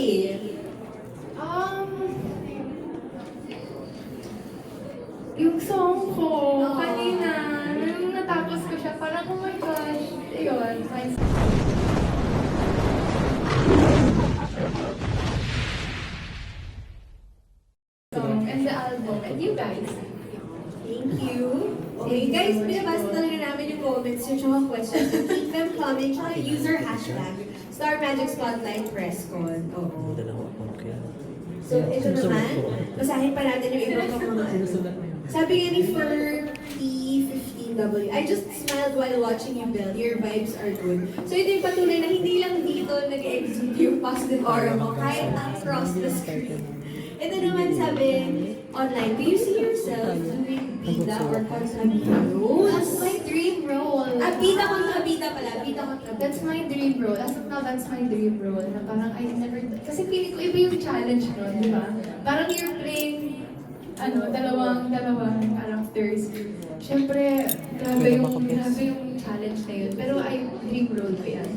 Um, yung song ko, kanina, nung natapos ko siya, parang, oh my gosh, ayun, my song, and the album, and you guys. Thank you. Okay, guys, binabasa talaga namin yung comments, yung mga questions. Keep them coming. Tsaka user hashtag, Star Magic Spotlight PressCon. Oo. So, ito naman, basahin pa natin yung ibang mga Sabi nga ni Fer-T15W, I just smiled while watching you, Belle. Your vibes are good. So, ito yung patuloy na hindi lang dito nag-exude yung positive aura mo, kahit across the screen. Ito naman sabi, online, do you see yourself doing bida or kontrabida roles? That's my dream role. Bida kontrabida pala, bida kontrabida. That's my dream role. As of now, that's my dream role. Na parang I never... Kasi feeling ko iba yung challenge nun, di ba? Parang you're playing, dalawang characters. Siyempre, grabe yung challenge na yun. Pero I dream role ko yan.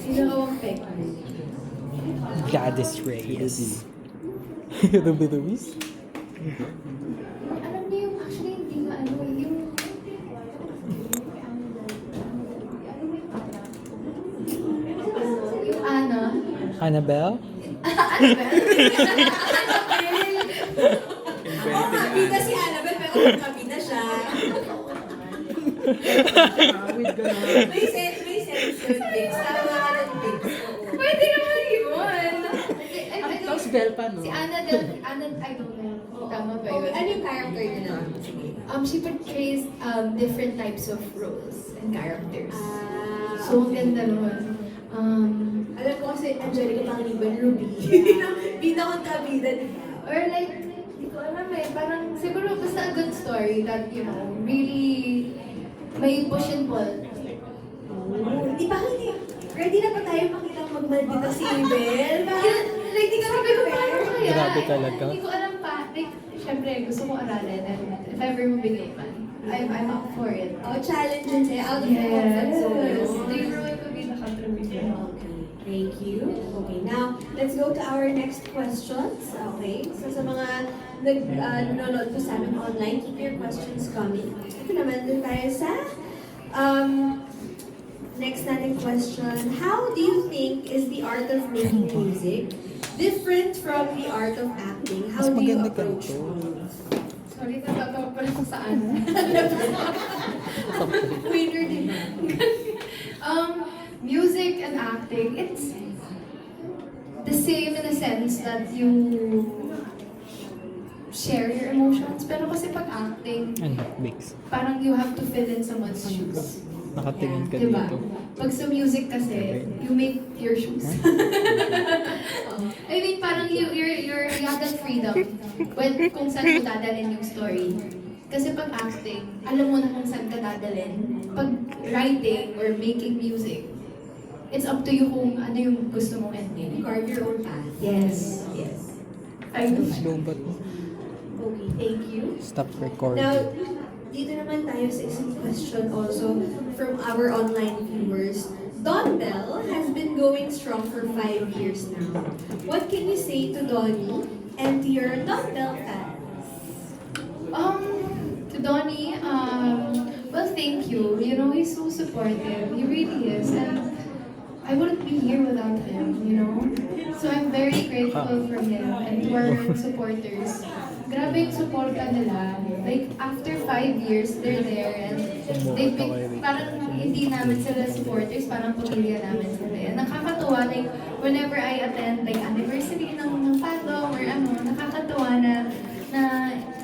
Sino ang pek? Gladys Reyes. Ruby-Rubies? Alam niyo yung actually hindi nga yung Anna. Annabelle? Bida si Annabelle, pero kontrabida siya. May sense yun, Bix. Tama ka ng Bix. Pwede naman yun. Tapos Belle pa, no? Si Anna, I don't know. Tama ba yun? Okay, ano yung character niya naman? Sige. She portrays different types of roles and characters. Ah, So, ang ganda nun. Alam ko kasi Angelica Pangiliban, Ruby. Bida kontrabida, di ba? Or like, hindi ko alam parang siguro basta a good story that, really may push and pull. Di ba hindi? Ready na ba tayo makitang magmaldita si Belle? Like, di sabi ko paano kaya? Grabe talaga. Hindi ko alam pa. Like, syempre, gusto ko aralin. And if ever mabigay man, I'm up for it. Oh, challenge yun sa'yo. Out of your comfort Yes. zone. They really could be the contributor. Okay, thank you. Okay, now, let's go to our next questions. Okay, so sa mga nanonood po sa amin online, keep your questions coming. Ito naman, dun tayo sa next natin question. How do you think is the art of making music different from the art of acting? How Mas do you maganda approach ganito. both? Sorry, natatawa pa rin ko saan. Winner, di ba? Music and acting, it's the same in a sense that you share your emotions. Pero kasi pag acting, Ano? Mix. parang you have to fill in someone's shoes. Nakatingin ka Diba? dito. Pag sa music kasi, you make your shoes. I mean, parang you have that freedom kung saan mo dadalhin yung story. Kasi pag acting, alam mo na kung saan ka dadalhin. Pag writing or making music, it's up to you kung ano yung gusto mong ending. Carve your own path. Yes. Yes. I know. Slow but Okay, thank you. stop recording. Now, dito naman tayo sa isang question also from our online viewers. Don Bell has been going strong for 5 years now. What can you say to Donnie and to your Don Bell fans? To Donnie, well, thank you. He's so supportive. He really is. And I wouldn't be here without him. So I'm very grateful for him and to our supporters. Grabe yung supporta nila. Like, after 5 years, they're there and parang hindi namin sila supporters, parang pamilya namin sila. And nakakatuwa, like, whenever I attend, like, anniversary ng fandom or nakakatuwa na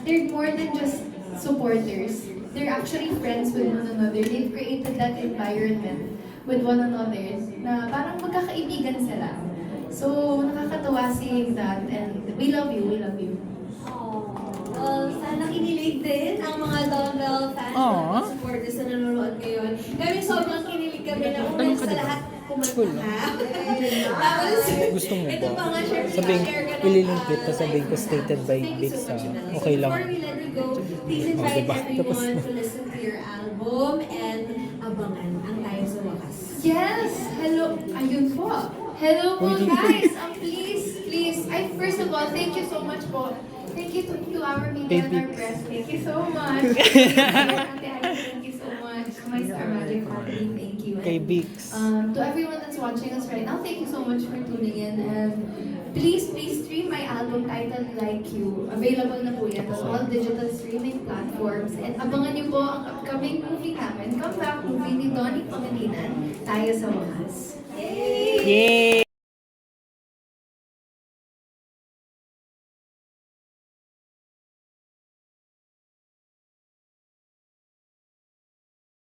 they're more than just supporters. They're actually friends with one another. They've created that environment with one another na parang magkakaibigan sila. So, nakakatuwa seeing that and we love you, we love you. Well, sana kinilig din ang mga Don Bell fans Aww. at supporters na nanonood ngayon. Kami sobrang kinilig kami na una sa lahat kumanta ka. Tapos, Gusto mo ito pa ba? nga, syempre, Sabihin, share ka ng, ililimpit, tapos sabihin ko stated by thank you Big so sa much, Janelle. okay So lang. before we let you go, please Oh, invite diba? Tapos everyone na. to listen to your album and abangan ang tayo sa wakas. Yes! Hello! Ayun po. Hello po guys! Please, first of all, thank you so much po. Thank you to our media and our press. Thank you so much. Thank you so much. My Star Magic family, thank you. Kay And, Bix. to everyone that's watching us right now, thank you so much for tuning in. And please stream my album titled Like You. Available na po yan on all digital streaming platforms. And abangan niyo po ang upcoming movie namin, comeback movie ni Donnie Pangilinan, Tayo sa Wakas. Yay! Yay!